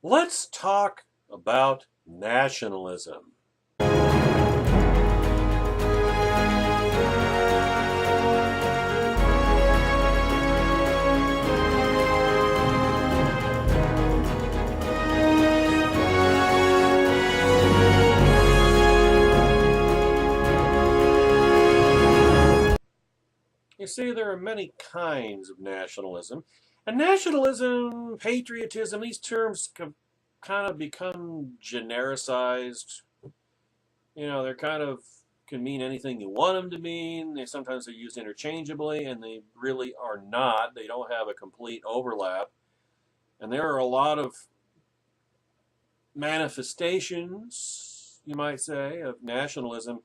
Let's talk about nationalism. You see, there are many kinds of nationalism. And nationalism, patriotism, these terms have kind of become genericized. They're kind of can mean anything you want them to mean. Sometimes they're used interchangeably, and they really are not. They don't have a complete overlap. And there are a lot of manifestations, you might say, of nationalism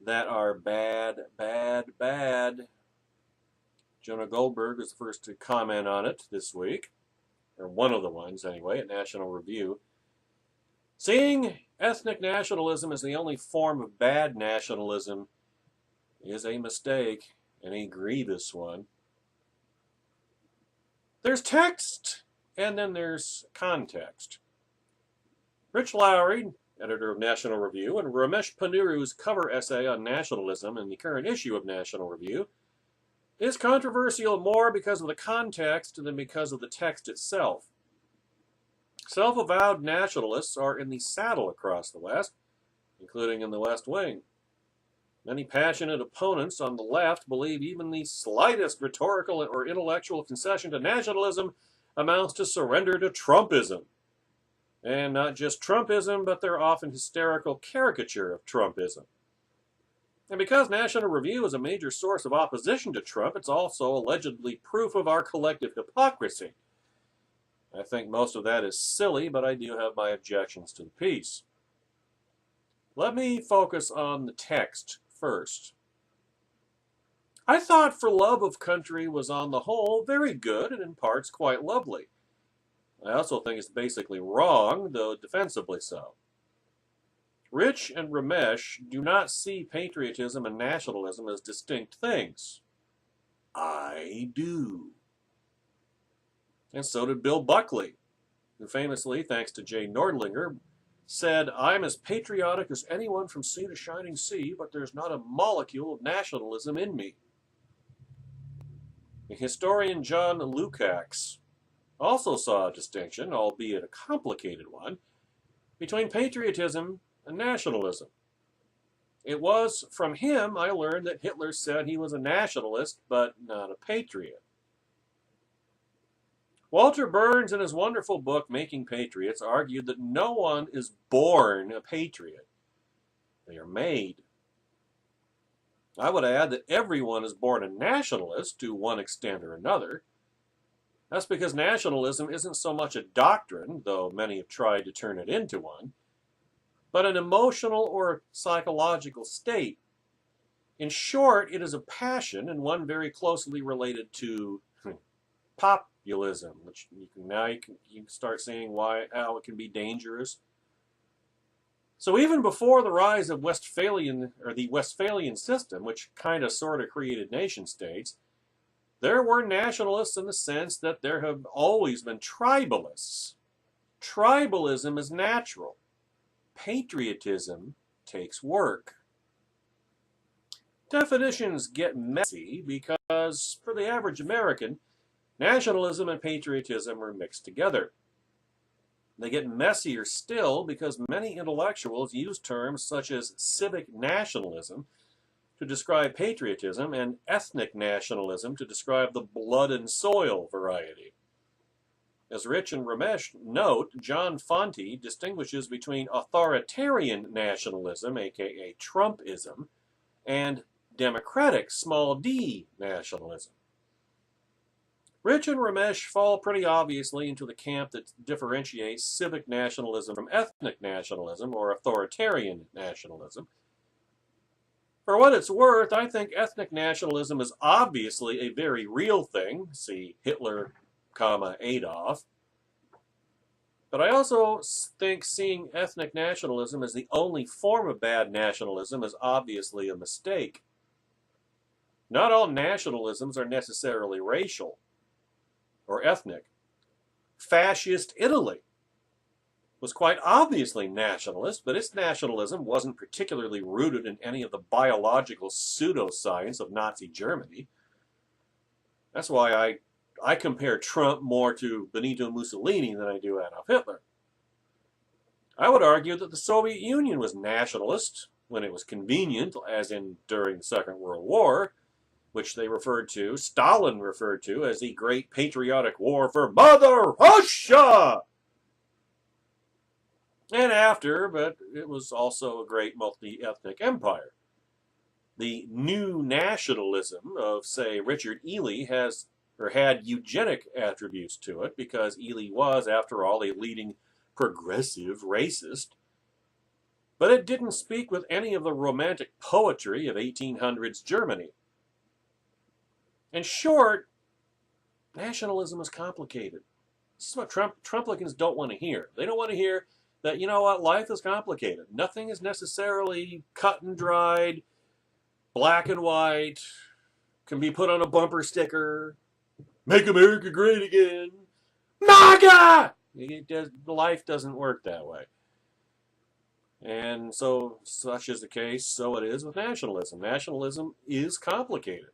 that are bad, bad, bad. Jonah Goldberg was the first to comment on it this week, or one of the ones anyway, at National Review. Seeing ethnic nationalism as the only form of bad nationalism is a mistake, and a grievous one. There's text, and then there's context. Rich Lowry, editor of National Review, and Ramesh Pannuru's cover essay on nationalism in the current issue of National Review is controversial more because of the context than because of the text itself. Self-avowed nationalists are in the saddle across the West, including in the West Wing. Many passionate opponents on the left believe even the slightest rhetorical or intellectual concession to nationalism amounts to surrender to Trumpism. And not just Trumpism, but their often hysterical caricature of Trumpism. And because National Review is a major source of opposition to Trump, it's also allegedly proof of our collective hypocrisy. I think most of that is silly, but I do have my objections to the piece. Let me focus on the text first. I thought For Love of Country was on the whole very good and in parts quite lovely. I also think it's basically wrong, though defensively so. Rich and Ramesh do not see patriotism and nationalism as distinct things. I do. And so did Bill Buckley, who famously, thanks to Jay Nordlinger, said, "I'm as patriotic as anyone from sea to shining sea, but there's not a molecule of nationalism in me." The historian John Lukács also saw a distinction, albeit a complicated one, between patriotism and nationalism. It was from him I learned that Hitler said he was a nationalist, but not a patriot. Walter Burns, in his wonderful book, Making Patriots, argued that no one is born a patriot. They are made. I would add that everyone is born a nationalist to one extent or another. That's because nationalism isn't so much a doctrine, though many have tried to turn it into one, but an emotional or psychological state. In short, it is a passion, and one very closely related to populism, which you can start seeing how it can be dangerous. So even before the rise of the Westphalian system, which kind of sort of created nation states, there were nationalists in the sense that there have always been tribalists. Tribalism is natural. Patriotism takes work. Definitions get messy because, for the average American, nationalism and patriotism are mixed together. They get messier still because many intellectuals use terms such as civic nationalism to describe patriotism and ethnic nationalism to describe the blood and soil variety. As Rich and Ramesh note, John Fonte distinguishes between authoritarian nationalism, aka Trumpism, and democratic small d nationalism. Rich and Ramesh fall pretty obviously into the camp that differentiates civic nationalism from ethnic nationalism or authoritarian nationalism. For what it's worth, I think ethnic nationalism is obviously a very real thing, see Hitler, Adolf. But I also think seeing ethnic nationalism as the only form of bad nationalism is obviously a mistake. Not all nationalisms are necessarily racial or ethnic. Fascist Italy was quite obviously nationalist, but its nationalism wasn't particularly rooted in any of the biological pseudoscience of Nazi Germany. That's why I compare Trump more to Benito Mussolini than I do Adolf Hitler. I would argue that the Soviet Union was nationalist when it was convenient, as in during the Second World War, which Stalin referred to as the Great Patriotic War for Mother Russia! And after, but it was also a great multi-ethnic empire. The new nationalism of, say, Richard Ely had eugenic attributes to it, because Ely was, after all, a leading progressive racist. But it didn't speak with any of the romantic poetry of 1800s Germany. In short, nationalism is complicated. This is what Trumplicans don't want to hear. They don't want to hear that, you know what, life is complicated. Nothing is necessarily cut and dried, black and white, can be put on a bumper sticker, make America great again, MAGA! Life doesn't work that way. And so, such is the case, so it is with nationalism. Nationalism is complicated.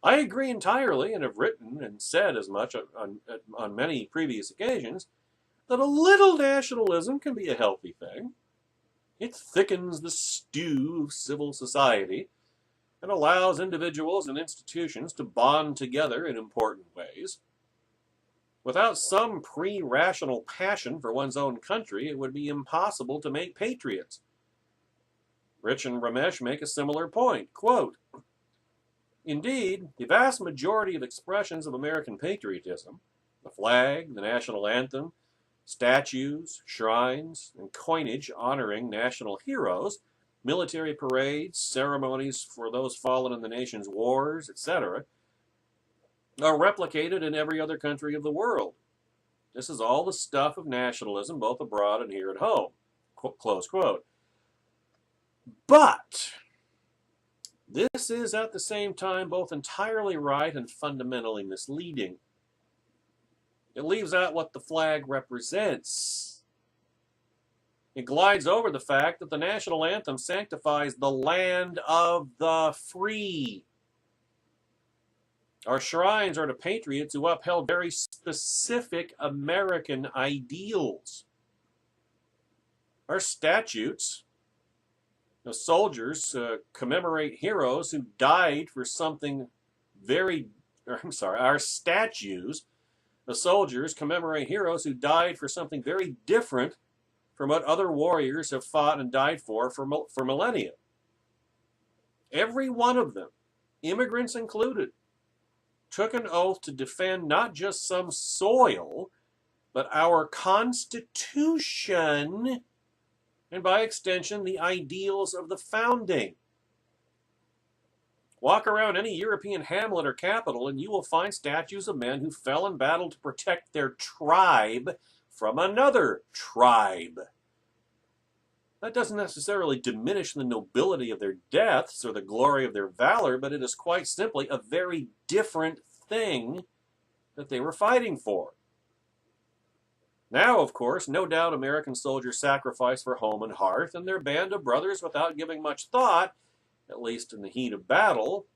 I agree entirely, and have written and said as much on many previous occasions, that a little nationalism can be a healthy thing. It thickens the stew of civil society and allows individuals and institutions to bond together in important ways. Without some pre-rational passion for one's own country, it would be impossible to make patriots. Rich and Ramesh make a similar point. Quote, "Indeed, the vast majority of expressions of American patriotism, the flag, the national anthem, statues, shrines, and coinage honoring national heroes, military parades, ceremonies for those fallen in the nation's wars, etc., are replicated in every other country of the world. This is all the stuff of nationalism, both abroad and here at home." Close quote. But this is at the same time both entirely right and fundamentally misleading. It leaves out what the flag represents. It glides over the fact that the national anthem sanctifies the land of the free. Our shrines are to patriots who upheld very specific American ideals. Our statutes, the soldiers commemorate heroes who died for something our statues, the soldiers commemorate heroes who died for something very different from what other warriors have fought and died for millennia. Every one of them, immigrants included, took an oath to defend not just some soil, but our Constitution, and by extension, the ideals of the founding. Walk around any European hamlet or capital, and you will find statues of men who fell in battle to protect their tribe from another tribe. That doesn't necessarily diminish the nobility of their deaths or the glory of their valor, but it is quite simply a very different thing that they were fighting for. Now, of course, no doubt American soldiers sacrifice for home and hearth and their band of brothers without giving much thought, at least in the heat of battle,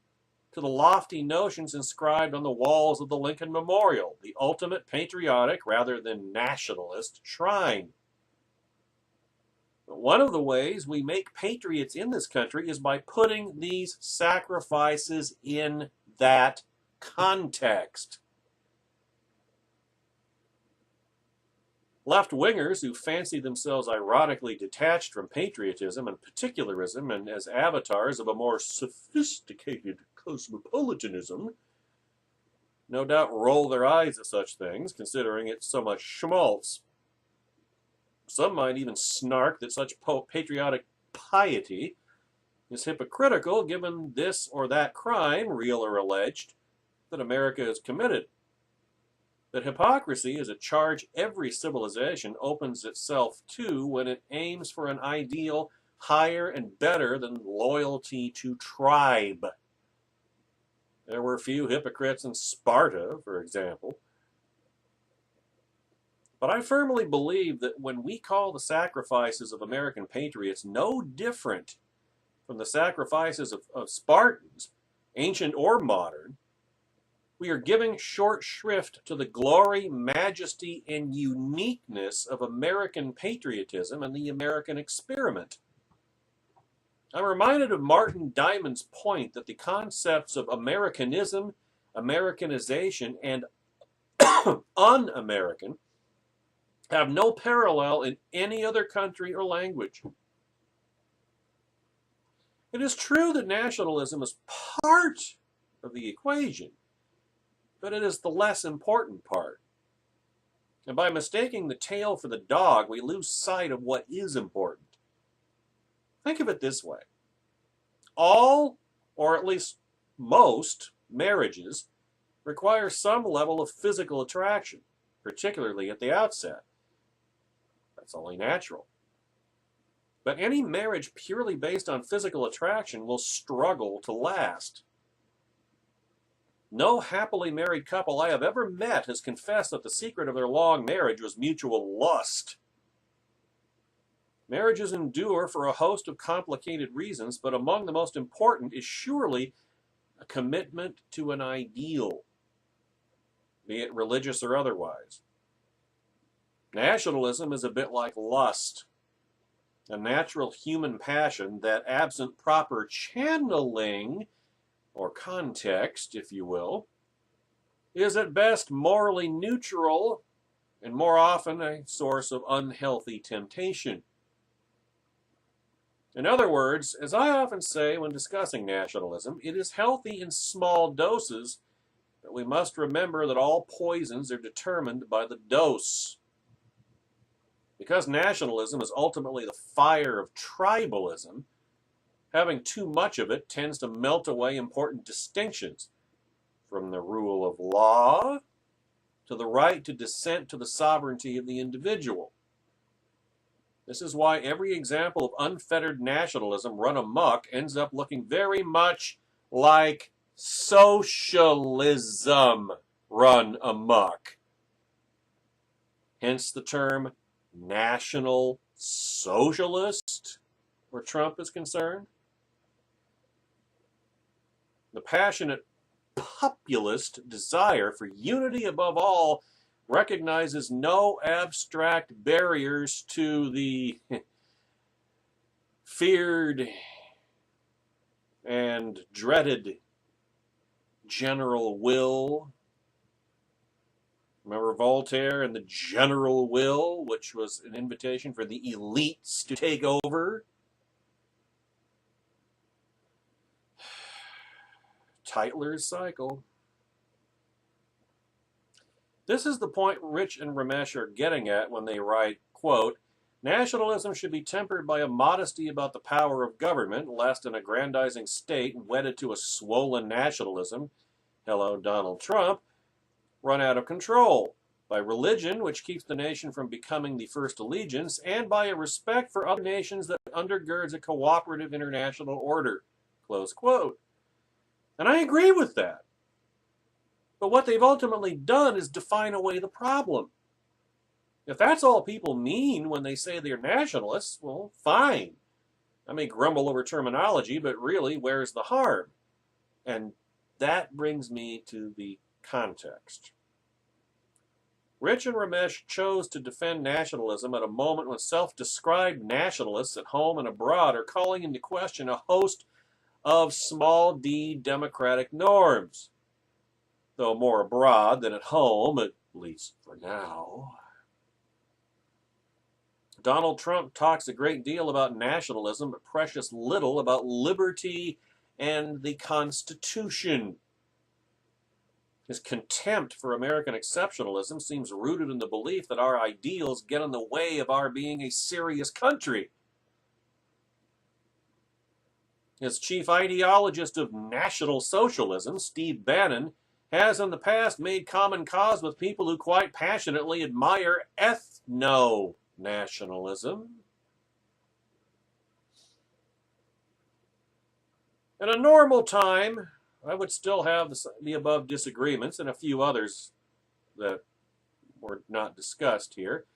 to the lofty notions inscribed on the walls of the Lincoln Memorial, the ultimate patriotic rather than nationalist shrine. But one of the ways we make patriots in this country is by putting these sacrifices in that context. Left-wingers who fancy themselves ironically detached from patriotism and particularism and as avatars of a more sophisticated cosmopolitanism no doubt roll their eyes at such things, considering it so much schmaltz. Some might even snark that such patriotic piety is hypocritical given this or that crime, real or alleged, that America has committed. That hypocrisy is a charge every civilization opens itself to when it aims for an ideal higher and better than loyalty to tribe. There were few hypocrites in Sparta, for example. But I firmly believe that when we call the sacrifices of American patriots no different from the sacrifices of Spartans, ancient or modern, we are giving short shrift to the glory, majesty, and uniqueness of American patriotism and the American experiment. I'm reminded of Martin Diamond's point that the concepts of Americanism, Americanization, and un-American have no parallel in any other country or language. It is true that nationalism is part of the equation, but it is the less important part. And by mistaking the tail for the dog, we lose sight of what is important. Think of it this way. All, or at least most, marriages require some level of physical attraction, particularly at the outset. That's only natural. But any marriage purely based on physical attraction will struggle to last. No happily married couple I have ever met has confessed that the secret of their long marriage was mutual lust. Marriages endure for a host of complicated reasons, but among the most important is surely a commitment to an ideal, be it religious or otherwise. Nationalism is a bit like lust, a natural human passion that, absent proper channeling, or context, if you will, is at best morally neutral and more often a source of unhealthy temptation. In other words, as I often say when discussing nationalism, it is healthy in small doses, but we must remember that all poisons are determined by the dose. Because nationalism is ultimately the fire of tribalism, having too much of it tends to melt away important distinctions, from the rule of law to the right to dissent to the sovereignty of the individual. This is why every example of unfettered nationalism run amok ends up looking very much like socialism run amok. Hence the term National Socialist, where Trump is concerned. The passionate populist desire for unity above all recognizes no abstract barriers to the feared and dreaded general will. Remember Voltaire and the general will, which was an invitation for the elites to take over? Tytler's cycle. This is the point Rich and Ramesh are getting at when they write, quote, nationalism should be tempered by a modesty about the power of government, lest an aggrandizing state wedded to a swollen nationalism, hello Donald Trump, run out of control, by religion, which keeps the nation from becoming the first allegiance, and by a respect for other nations that undergirds a cooperative international order, close quote. And I agree with that. But what they've ultimately done is define away the problem. If that's all people mean when they say they're nationalists, well, fine. I may grumble over terminology, but really, where's the harm? And that brings me to the context. Rich and Ramesh chose to defend nationalism at a moment when self-described nationalists at home and abroad are calling into question a host of small d democratic norms, though more abroad than at home, at least for now. Donald Trump talks a great deal about nationalism, but precious little about liberty and the Constitution. His contempt for American exceptionalism seems rooted in the belief that our ideals get in the way of our being a serious country. His chief ideologist of National Socialism, Steve Bannon, has in the past made common cause with people who quite passionately admire ethno-nationalism. In a normal time, I would still have the above disagreements and a few others that were not discussed here,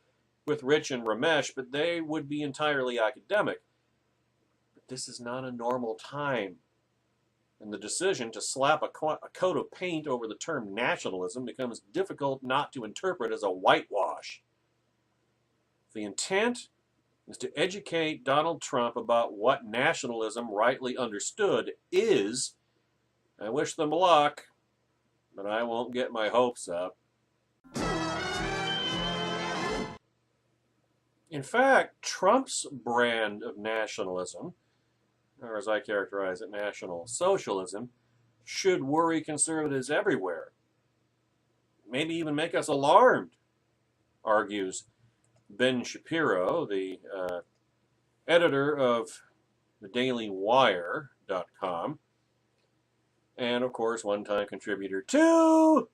with Rich and Ramesh, but they would be entirely academic. But this is not a normal time. And the decision to slap a coat of paint over the term nationalism becomes difficult not to interpret as a whitewash. The intent is to educate Donald Trump about what nationalism, rightly understood, is. I wish them luck, but I won't get my hopes up. In fact, Trump's brand of nationalism, or as I characterize it, National Socialism, should worry conservatives everywhere. Maybe even make us alarmed, argues Ben Shapiro, the editor of thedailywire.com, and of course one-time contributor to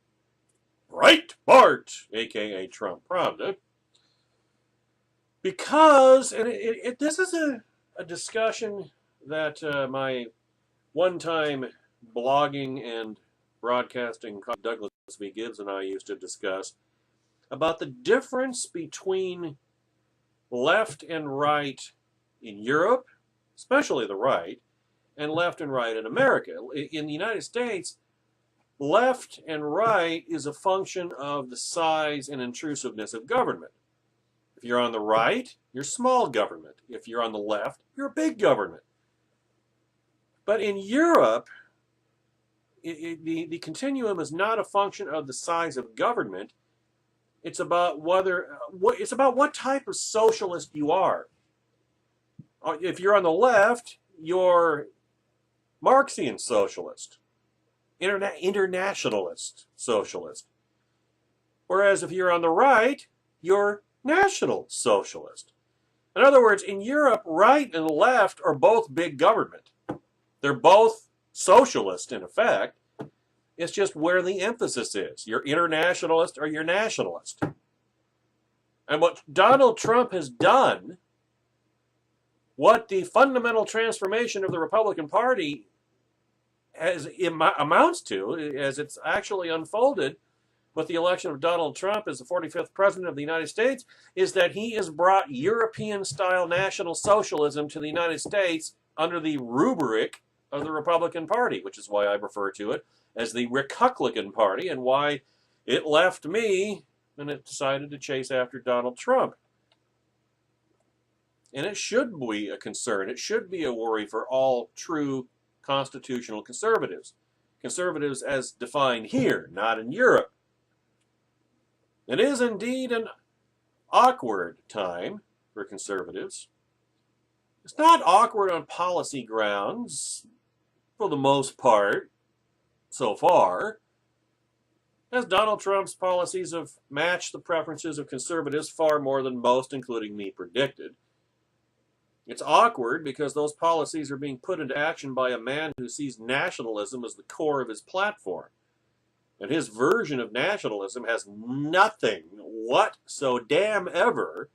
Breitbart, aka Trump Pravda, because, and this is a discussion that my one-time blogging and broadcasting colleague Douglas V. Gibbs and I used to discuss about the difference between left and right in Europe, especially the right, and left and right in America. In the United States, left and right is a function of the size and intrusiveness of government. If you're on the right, you're small government. If you're on the left, you're big government. But in Europe, the continuum is not a function of the size of government. It's about what type of socialist you are. If you're on the left, you're Marxian socialist, internationalist socialist. Whereas if you're on the right, you're National Socialist. In other words, in Europe, right and left are both big government. They're both socialist, in effect. It's just where the emphasis is. You're internationalist or you're nationalist. And what Donald Trump has done, what the fundamental transformation of the Republican Party amounts to, as it's actually unfolded with the election of Donald Trump as the 45th President of the United States, is that he has brought European-style National Socialism to the United States under the rubric of the Republican Party, which is why I refer to it as the Republican Party, and why it left me and it decided to chase after Donald Trump. And it should be a concern. It should be a worry for all true constitutional conservatives. Conservatives as defined here, not in Europe. It is indeed an awkward time for conservatives. It's not awkward on policy grounds, for the most part, so far, as Donald Trump's policies have matched the preferences of conservatives far more than most, including me, predicted. It's awkward because those policies are being put into action by a man who sees nationalism as the core of his platform. And his version of nationalism has nothing whatsoever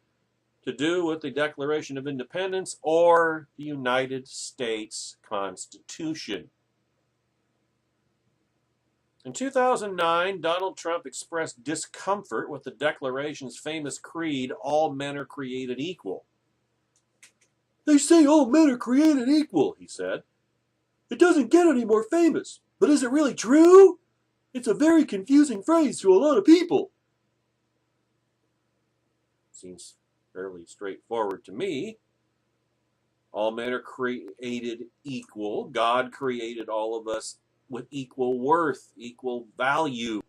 to do with the Declaration of Independence or the United States Constitution. In 2009, Donald Trump expressed discomfort with the Declaration's famous creed, "All men are created equal." "They say all men are created equal," he said. "It doesn't get any more famous. But is it really true? It's a very confusing phrase to a lot of people." Seems fairly straightforward to me. All men are created equal. God created all of us with equal worth, equal value.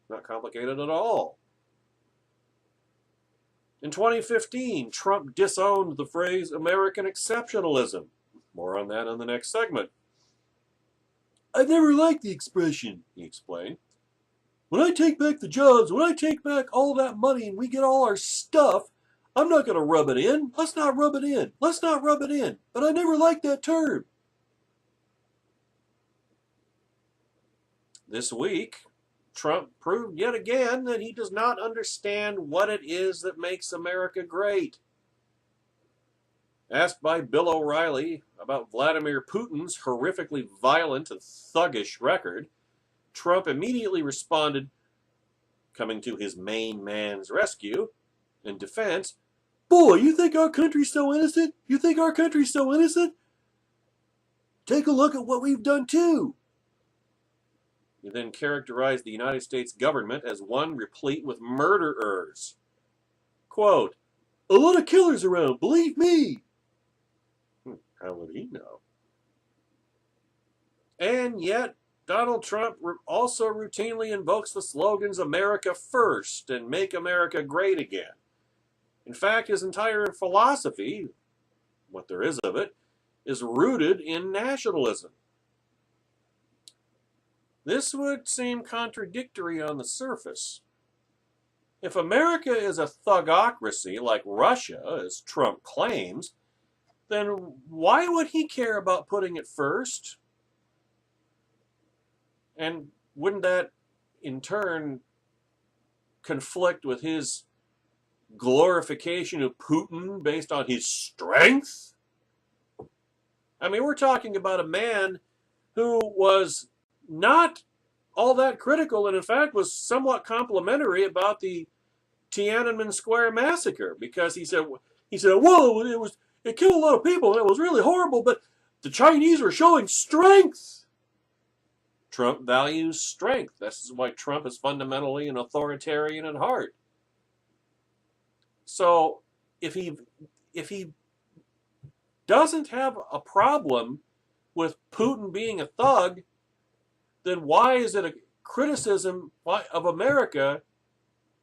Not complicated at all. In 2015, Trump disowned the phrase American exceptionalism. More on that in the next segment. "I've never liked the expression," he explained. "When I take back the jobs, when I take back all that money and we get all our stuff, I'm not going to rub it in. Let's not rub it in. Let's not rub it in. But I never liked that term." This week, Trump proved yet again that he does not understand what it is that makes America great. Asked by Bill O'Reilly about Vladimir Putin's horrifically violent and thuggish record, Trump immediately responded, coming to his main man's rescue in defense. Boy, you think our country's so innocent? You think our country's so innocent? Take a look at what we've done too. He then characterized the United States government as one replete with murderers. Quote, a lot of killers around, believe me. How would he know? And yet, Donald Trump also routinely invokes the slogans America First and Make America Great Again. In fact, his entire philosophy, what there is of it, is rooted in nationalism. This would seem contradictory on the surface. If America is a thugocracy like Russia, as Trump claims, then why would he care about putting it first? And wouldn't that, in turn, conflict with his glorification of Putin based on his strength? I mean, we're talking about a man who was not all that critical and, in fact, was somewhat complimentary about the Tiananmen Square massacre, because he said, whoa, it killed a lot of people and it was really horrible, but the Chinese were showing strength. Trump values strength. This is why Trump is fundamentally an authoritarian at heart. So if he doesn't have a problem with Putin being a thug, then why is it a criticism of America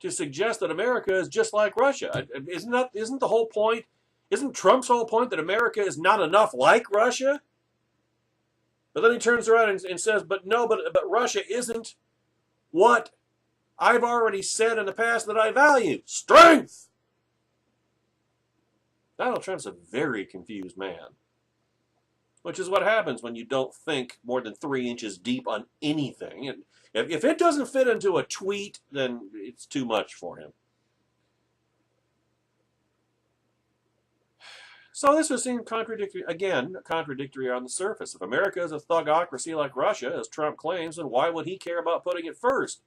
to suggest that America is just like Russia? Isn't the whole point, isn't Trump's whole point that America is not enough like Russia? But then he turns around and says, but Russia isn't what I've already said in the past that I value. Strength! Donald Trump's a very confused man. Which is what happens when you don't think more than 3 inches deep on anything. And if it doesn't fit into a tweet, then it's too much for him. So this would seem contradictory on the surface. If America is a thugocracy like Russia, as Trump claims, then why would he care about putting it first?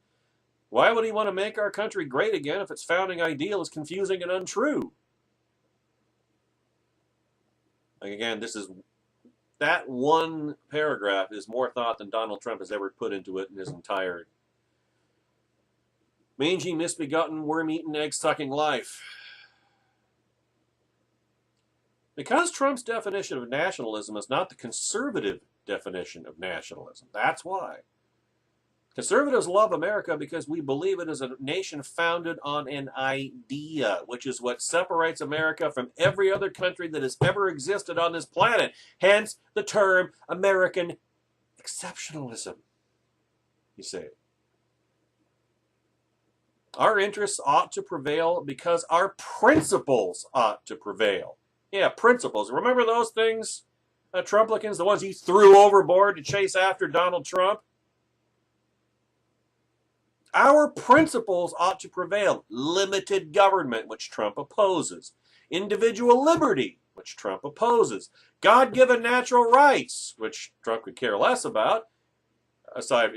Why would he want to make our country great again if its founding ideal is confusing and untrue? Again, that one paragraph is more thought than Donald Trump has ever put into it in his entire mangy, misbegotten, worm-eaten, egg-sucking life. Because Trump's definition of nationalism is not the conservative definition of nationalism. That's why. Conservatives love America because we believe it is a nation founded on an idea, which is what separates America from every other country that has ever existed on this planet. Hence the term American exceptionalism, you say. Our interests ought to prevail because our principles ought to prevail. Yeah, principles. Remember those things, Trumplicans, the ones he threw overboard to chase after Donald Trump? Our principles ought to prevail. Limited government, which Trump opposes. Individual liberty, which Trump opposes. God-given natural rights, which Trump could care less about, aside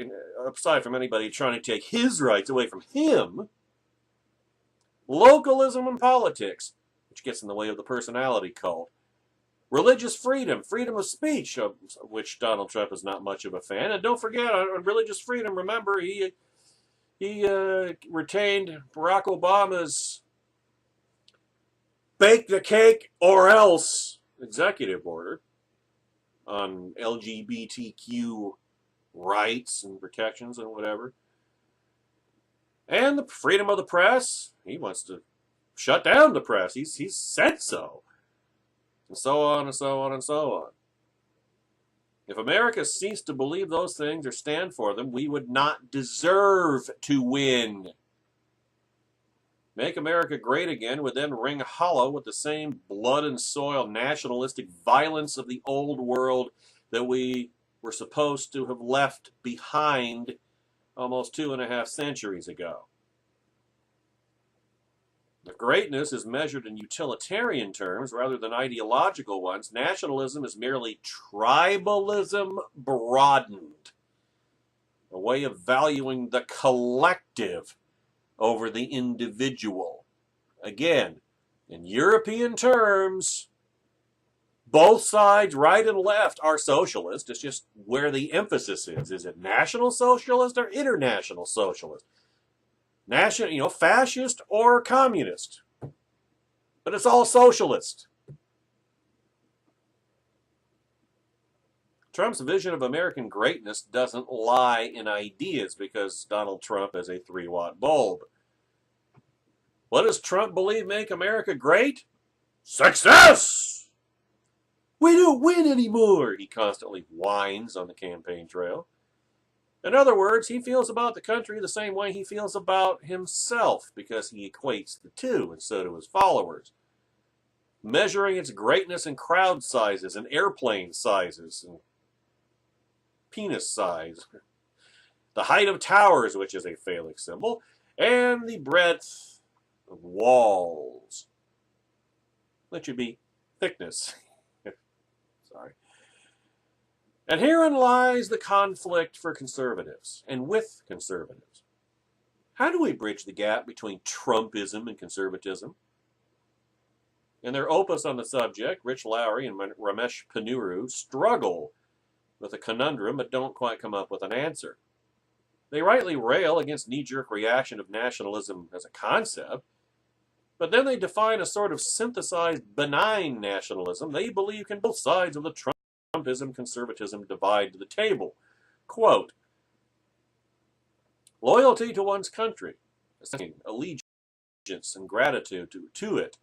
from anybody trying to take his rights away from him. Localism in politics, which gets in the way of the personality cult. Religious freedom, freedom of speech, of which Donald Trump is not much of a fan. And don't forget, on religious freedom, remember, he retained Barack Obama's bake the cake or else executive order on LGBTQ rights and protections and whatever. And the freedom of the press, he wants to shut down the press. He's said so. And so on and so on and so on. If America ceased to believe those things or stand for them, we would not deserve to win. Make America great again would then ring hollow with the same blood and soil nationalistic violence of the old world that we were supposed to have left behind almost 2.5 centuries ago. If greatness is measured in utilitarian terms rather than ideological ones, nationalism is merely tribalism broadened, a way of valuing the collective over the individual. Again, in European terms, both sides, right and left, are socialist. It's just where the emphasis is. Is it National Socialist or International Socialist? National, fascist or communist? But it's all socialist. Trump's vision of American greatness doesn't lie in ideas because Donald Trump is a 3-watt bulb. What does Trump believe make America great? Success! We don't win anymore, he constantly whines on the campaign trail. In other words, he feels about the country the same way he feels about himself because he equates the two, and so do his followers. Measuring its greatness in crowd sizes and airplane sizes and penis size, the height of towers, which is a phallic symbol, and the breadth of walls. That should be thickness. Sorry. And herein lies the conflict for conservatives, and with conservatives. How do we bridge the gap between Trumpism and conservatism? In their opus on the subject, Rich Lowry and Ramesh Ponnuru struggle with a conundrum but don't quite come up with an answer. They rightly rail against knee-jerk reaction of nationalism as a concept, but then they define a sort of synthesized benign nationalism they believe can both sides of the Trumpism-conservatism divide to the table. Quote, loyalty to one's country, allegiance and gratitude to it.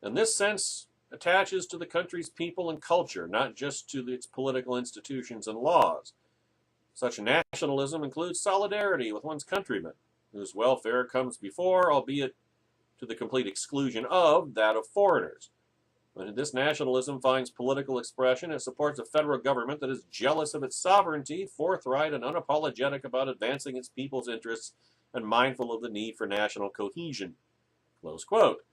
In this sense, attaches to the country's people and culture, not just to its political institutions and laws. Such nationalism includes solidarity with one's countrymen, whose welfare comes before, albeit to the complete exclusion of, that of foreigners. When this nationalism finds political expression, it supports a federal government that is jealous of its sovereignty, forthright and unapologetic about advancing its people's interests, and mindful of the need for national cohesion. Close quote.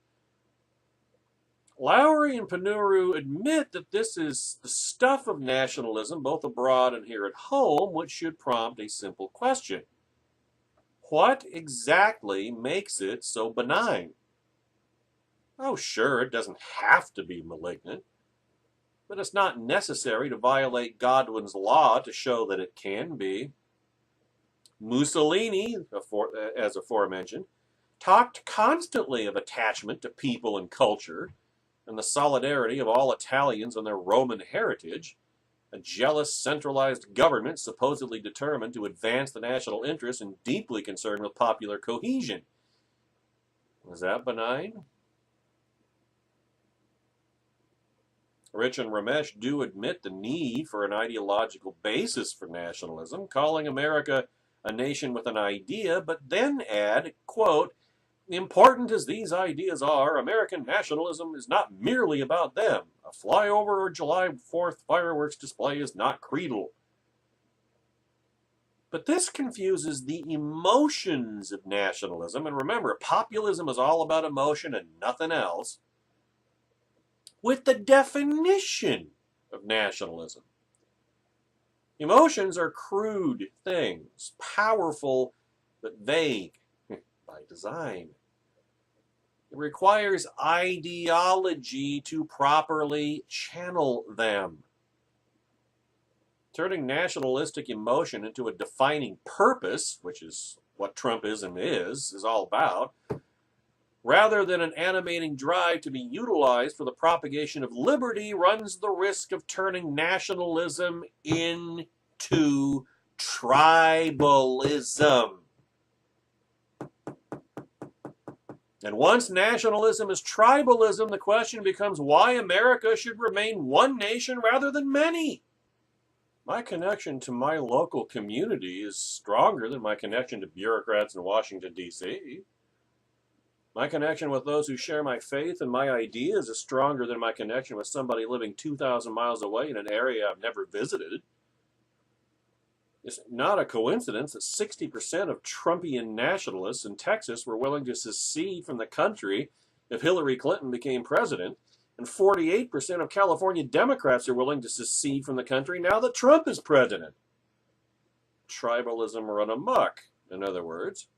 Lowry and Ponnuru admit that this is the stuff of nationalism, both abroad and here at home, which should prompt a simple question. What exactly makes it so benign? Oh, sure, it doesn't have to be malignant, but it's not necessary to violate Godwin's law to show that it can be. Mussolini, as aforementioned, talked constantly of attachment to people and culture, and the solidarity of all Italians and their Roman heritage, a jealous, centralized government supposedly determined to advance the national interest and deeply concerned with popular cohesion. Was that benign? Rich and Ramesh do admit the need for an ideological basis for nationalism, calling America a nation with an idea, but then add, quote, important as these ideas are, American nationalism is not merely about them. A flyover or July 4th fireworks display is not creedal. But this confuses the emotions of nationalism, and remember, populism is all about emotion and nothing else, with the definition of nationalism. Emotions are crude things, powerful but vague by design. It requires ideology to properly channel them. Turning nationalistic emotion into a defining purpose, which is what Trumpism is all about, rather than an animating drive to be utilized for the propagation of liberty, runs the risk of turning nationalism into tribalism. And once nationalism is tribalism, the question becomes why America should remain one nation rather than many. My connection to my local community is stronger than my connection to bureaucrats in Washington, D.C. My connection with those who share my faith and my ideas is stronger than my connection with somebody living 2,000 miles away in an area I've never visited. It's not a coincidence that 60% of Trumpian nationalists in Texas were willing to secede from the country if Hillary Clinton became president, and 48% of California Democrats are willing to secede from the country now that Trump is president. Tribalism run amok, in other words.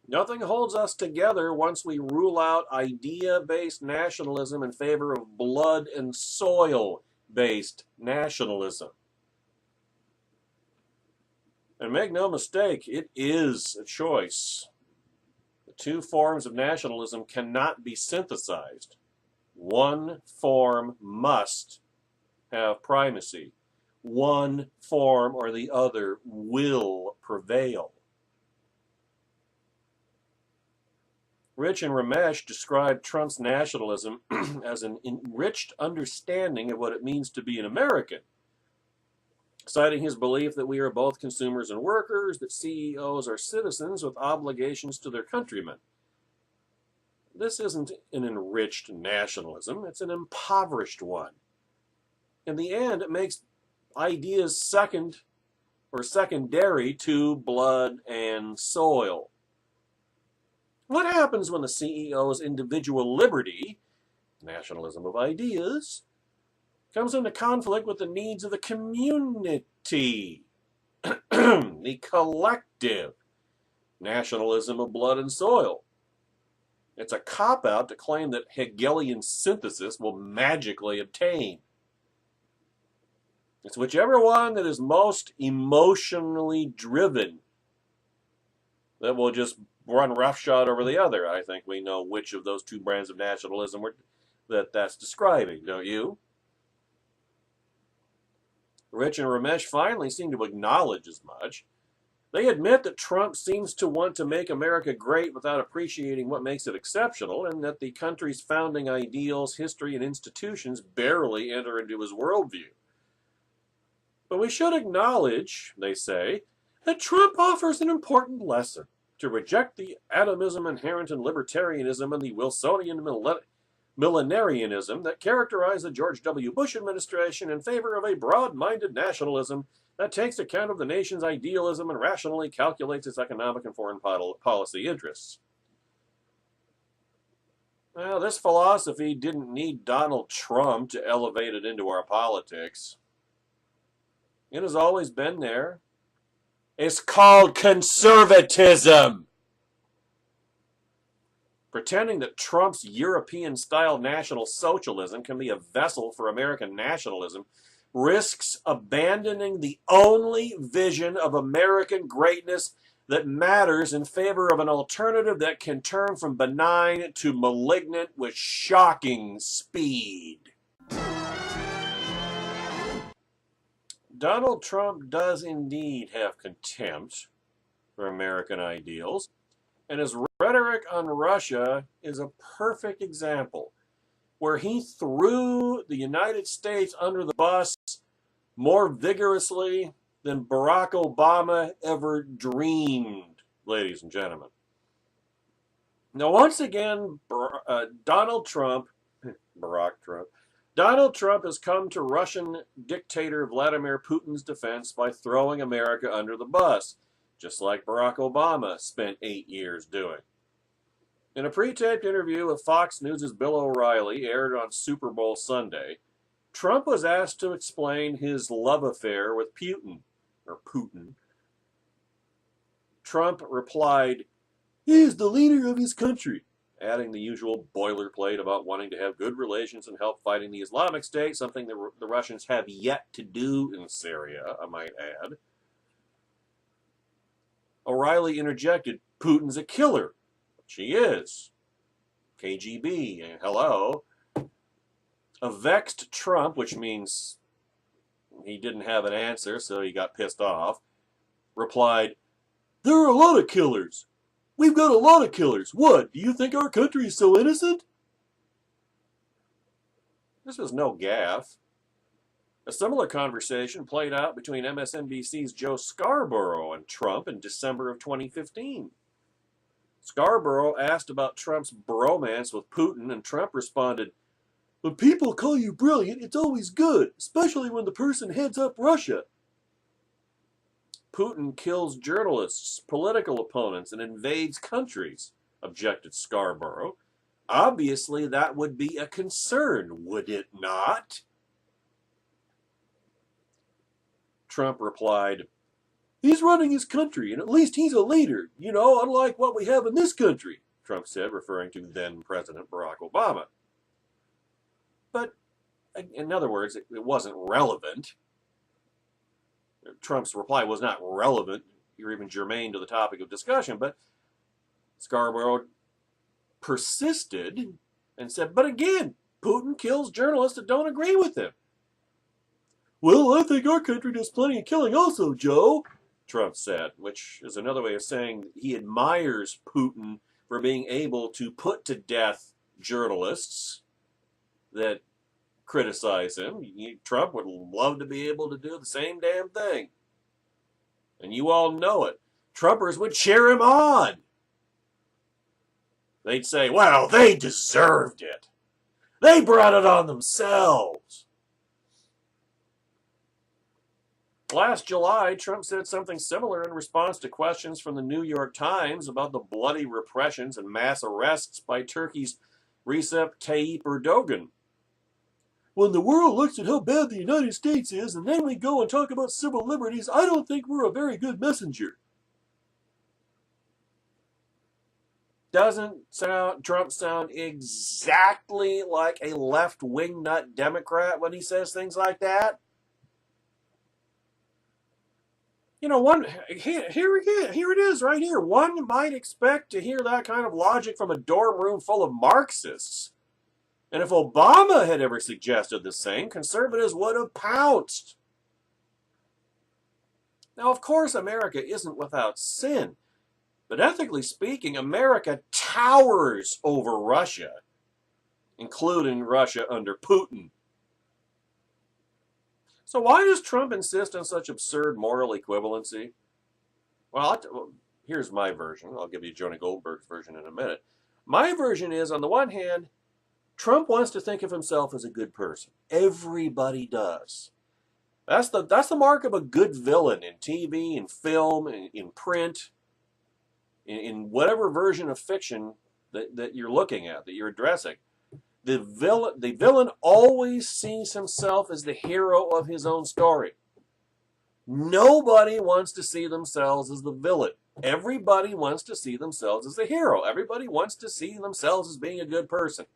Nothing holds us together once we rule out idea-based nationalism in favor of blood and soil-based nationalism. And make no mistake, it is a choice. The two forms of nationalism cannot be synthesized. One form must have primacy. One form or the other will prevail. Rich and Ramesh described Trump's nationalism as an enriched understanding of what it means to be an American, citing his belief that we are both consumers and workers, that CEOs are citizens with obligations to their countrymen. This isn't an enriched nationalism, it's an impoverished one. In the end, it makes ideas second or secondary to blood and soil. What happens when the CEO's individual liberty, nationalism of ideas, comes into conflict with the needs of the community, the collective, nationalism of blood and soil? It's a cop-out to claim that Hegelian synthesis will magically obtain. It's whichever one that is most emotionally driven that will just run roughshod over the other. I think we know which of those two brands of nationalism that's describing, don't you? Rich and Ramesh finally seem to acknowledge as much. They admit that Trump seems to want to make America great without appreciating what makes it exceptional, and that the country's founding ideals, history, and institutions barely enter into his worldview. But we should acknowledge, they say, that Trump offers an important lesson: to reject the atomism inherent in libertarianism and the Wilsonian millenarianism that characterized the George W. Bush administration in favor of a broad-minded nationalism that takes account of the nation's idealism and rationally calculates its economic and foreign policy interests. Well, this philosophy didn't need Donald Trump to elevate it into our politics. It has always been there. It's called conservatism. Pretending that Trump's European-style National Socialism can be a vessel for American nationalism risks abandoning the only vision of American greatness that matters in favor of an alternative that can turn from benign to malignant with shocking speed. Donald Trump does indeed have contempt for American ideals, and his rhetoric on Russia is a perfect example, where he threw the United States under the bus more vigorously than Barack Obama ever dreamed, ladies and gentlemen. Now, once again, Donald Trump has come to Russian dictator Vladimir Putin's defense by throwing America under the bus, just like Barack Obama spent 8 years doing. In a pre-taped interview with Fox News' Bill O'Reilly, aired on Super Bowl Sunday, Trump was asked to explain his love affair with Putin. Trump replied, "He is the leader of his country," adding the usual boilerplate about wanting to have good relations and help fighting the Islamic State, something the Russians have yet to do in Syria, I might add. O'Reilly interjected, "Putin's a killer," which he is. KGB, hello. A vexed Trump, which means he didn't have an answer, so he got pissed off, replied, "There are a lot of killers. We've got a lot of killers. What, do you think our country is so innocent?" This was no gaffe. A similar conversation played out between MSNBC's Joe Scarborough and Trump in December of 2015. Scarborough asked about Trump's bromance with Putin, and Trump responded, "When people call you brilliant, it's always good, especially when the person heads up Russia." Putin kills journalists, political opponents, and invades countries, objected Scarborough. Obviously, that would be a concern, would it not? Trump replied, He's running his country, and at least he's a leader, you know, unlike what we have in this country, Trump said, referring to then-President Barack Obama. But, in other words, it wasn't relevant. Trump's reply was not relevant or even germane to the topic of discussion, but Scarborough persisted and said, but again, Putin kills journalists that don't agree with him. Well, I think our country does plenty of killing also, Joe, Trump said, which is another way of saying he admires Putin for being able to put to death journalists that criticize him. Trump would love to be able to do the same damn thing. And you all know it. Trumpers would cheer him on. They'd say, well, they deserved it. They brought it on themselves. Last July, Trump said something similar in response to questions from the New York Times about the bloody repressions and mass arrests by Turkey's Recep Tayyip Erdogan. When the world looks at how bad the United States is, and then we go and talk about civil liberties, I don't think we're a very good messenger. Doesn't Trump sound exactly like a left-wing nut Democrat when he says things like that? You know, here it is right here. One might expect to hear that kind of logic from a dorm room full of Marxists. And if Obama had ever suggested the same, conservatives would have pounced. Now, of course, America isn't without sin. But ethically speaking, America towers over Russia, including Russia under Putin. So why does Trump insist on such absurd moral equivalency? Well, here's my version. I'll give you Jonah Goldberg's version in a minute. My version is, on the one hand, Trump wants to think of himself as a good person. Everybody does. That's the mark of a good villain in TV, in film, in print, in whatever version of fiction that you're looking at, that you're addressing. The villain always sees himself as the hero of his own story. Nobody wants to see themselves as the villain. Everybody wants to see themselves as the hero. Everybody wants to see themselves as being a good person.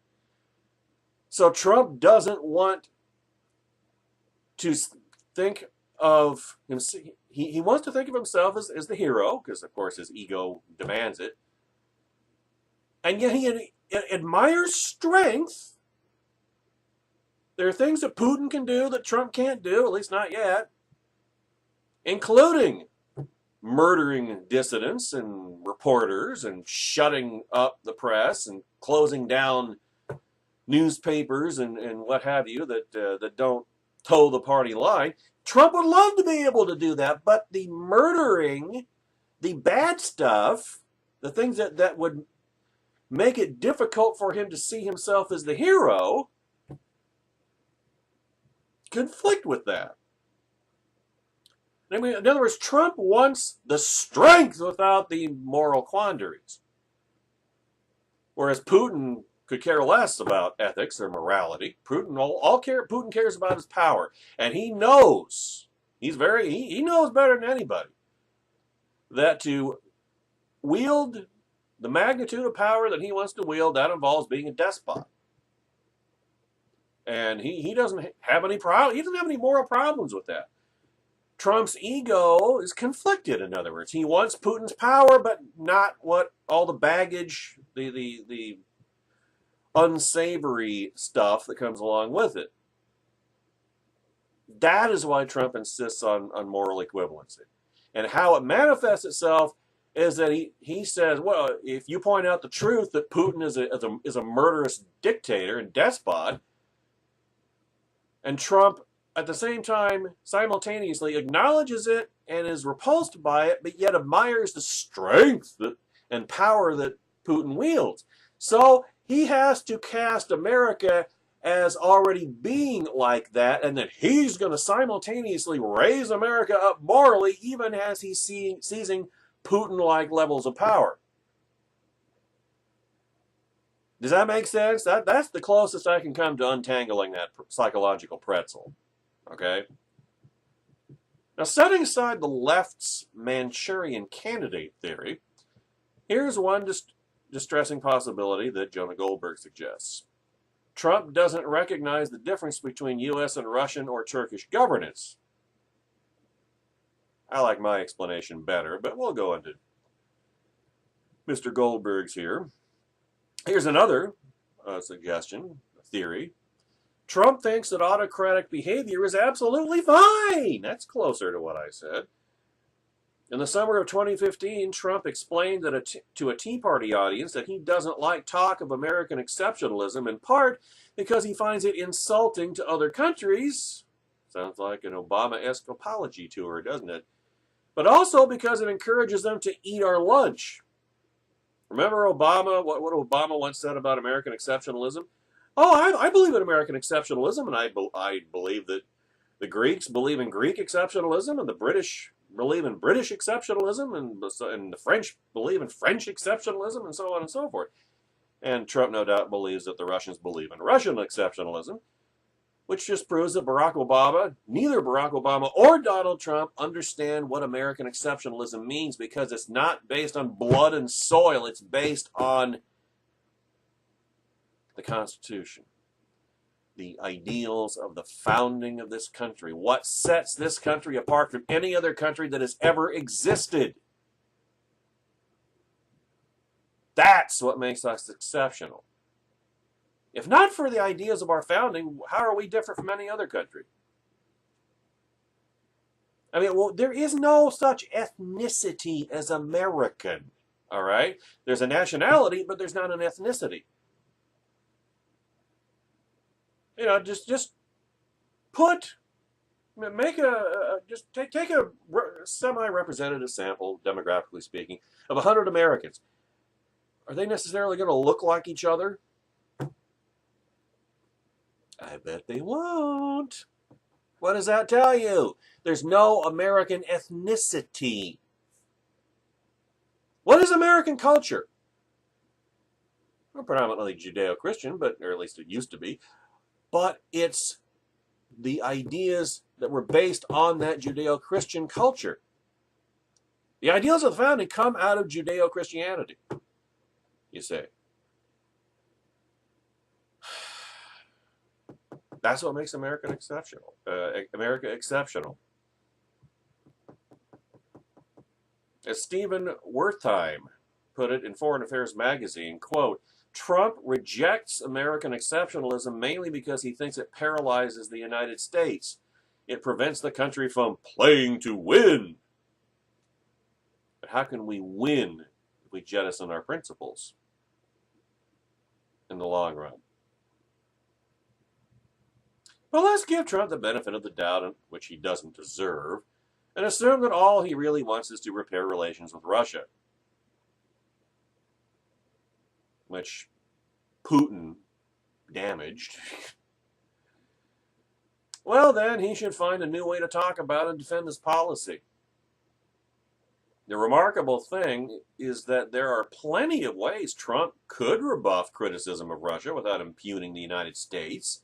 So Trump doesn't want to think of himself. He wants to think of himself as the hero, because of course his ego demands it. And yet he admires strength. There are things that Putin can do that Trump can't do, at least not yet, including murdering dissidents and reporters and shutting up the press and closing down newspapers and what have you that don't toe the party line. Trump would love to be able to do that, but the murdering, the bad stuff, the things that would make it difficult for him to see himself as the hero, conflict with that. I mean, in other words, Trump wants the strength without the moral quandaries. Whereas Putin could care less about ethics or morality. Putin cares about his power. And he knows, he knows better than anybody, that to wield the magnitude of power that he wants to wield, that involves being a despot. And he doesn't have any problem. He doesn't have any moral problems with that. Trump's ego is conflicted, in other words. He wants Putin's power, but not what all the baggage, the unsavory stuff that comes along with it. That is why Trump insists on moral equivalency. And how it manifests itself is that he says, well, if you point out the truth that Putin is a murderous dictator and despot, and Trump at the same time simultaneously acknowledges it and is repulsed by it, but yet admires the strength and power that Putin wields. So he has to cast America as already being like that, and that he's going to simultaneously raise America up morally, even as he's seizing Putin-like levels of power. Does that make sense? That's the closest I can come to untangling that psychological pretzel. Okay? Now, setting aside the left's Manchurian candidate theory, here's one distressing possibility that Jonah Goldberg suggests. Trump doesn't recognize the difference between U.S. and Russian or Turkish governance. I like my explanation better, but we'll go into Mr. Goldberg's here. Here's another suggestion, theory. Trump thinks that autocratic behavior is absolutely fine. That's closer to what I said. In the summer of 2015, Trump explained that to a Tea Party audience that he doesn't like talk of American exceptionalism, in part because he finds it insulting to other countries. Sounds like an Obama-esque apology tour, doesn't it? But also because it encourages them to eat our lunch. Remember Obama, what Obama once said about American exceptionalism? Oh, I believe in American exceptionalism, and I believe that the Greeks believe in Greek exceptionalism, and the British believe in British exceptionalism, and the French believe in French exceptionalism, and so on and so forth. And Trump, no doubt, believes that the Russians believe in Russian exceptionalism, which just proves that neither Barack Obama or Donald Trump understand what American exceptionalism means, because it's not based on blood and soil. It's based on the Constitution, the ideals of the founding of this country, what sets this country apart from any other country that has ever existed. That's what makes us exceptional. If not for the ideas of our founding, how are we different from any other country? I mean, well, there is no such ethnicity as American, all right? There's a nationality, but there's not an ethnicity. You know, just take a semi-representative sample, demographically speaking, of 100 Americans. Are they necessarily going to look like each other? I bet they won't. What does that tell you? There's no American ethnicity. What is American culture? Well, predominantly Judeo-Christian, or at least it used to be. But it's the ideas that were based on that Judeo-Christian culture. The ideals of the founding come out of Judeo-Christianity, you say. That's what makes America exceptional. As Stephen Wertheim put it in Foreign Affairs magazine, quote, Trump rejects American exceptionalism mainly because he thinks it paralyzes the United States. It prevents the country from playing to win. But how can we win if we jettison our principles in the long run? Well, let's give Trump the benefit of the doubt, which he doesn't deserve, and assume that all he really wants is to repair relations with Russia, which Putin damaged. Well, then he should find a new way to talk about and defend his policy. The remarkable thing is that there are plenty of ways Trump could rebuff criticism of Russia without impugning the United States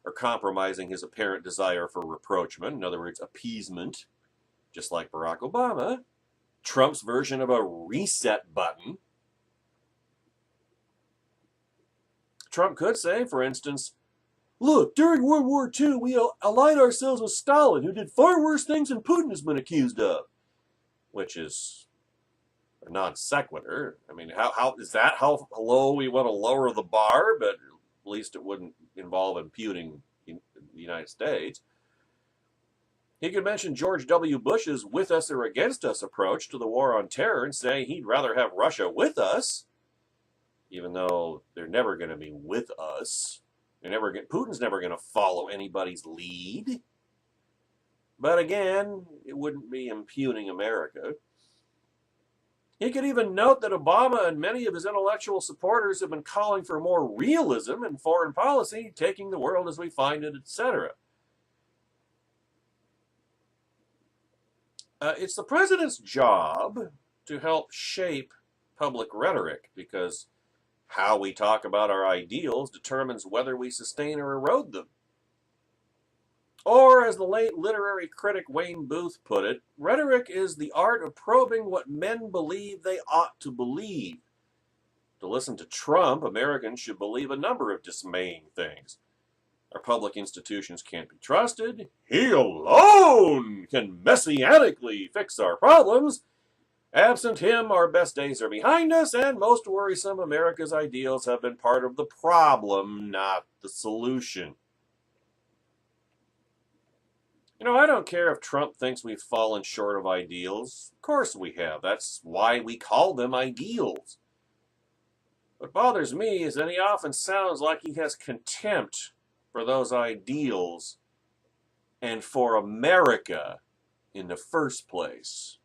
or compromising his apparent desire for rapprochement, in other words, appeasement, just like Barack Obama. Trump's version of a reset button. Trump could say, for instance, look, during World War II, we allied ourselves with Stalin, who did far worse things than Putin has been accused of. Which is a non sequitur. I mean, how is that how low we want to lower the bar? But at least it wouldn't involve impugning the United States. He could mention George W. Bush's with us or against us approach to the war on terror and say he'd rather have Russia with us, even though they're never going to be with us. Putin's never going to follow anybody's lead. But again, it wouldn't be impugning America. He could even note that Obama and many of his intellectual supporters have been calling for more realism in foreign policy, taking the world as we find it, etc. It's the president's job to help shape public rhetoric, because how we talk about our ideals determines whether we sustain or erode them. Or, as the late literary critic Wayne Booth put it, rhetoric is the art of probing what men believe they ought to believe. To listen to Trump, Americans should believe a number of dismaying things. Our public institutions can't be trusted. He alone can messianically fix our problems. Absent him, our best days are behind us, and most worrisome, America's ideals have been part of the problem, not the solution. I don't care if Trump thinks we've fallen short of ideals. Of course we have. That's why we call them ideals. What bothers me is that he often sounds like he has contempt for those ideals and for America in the first place.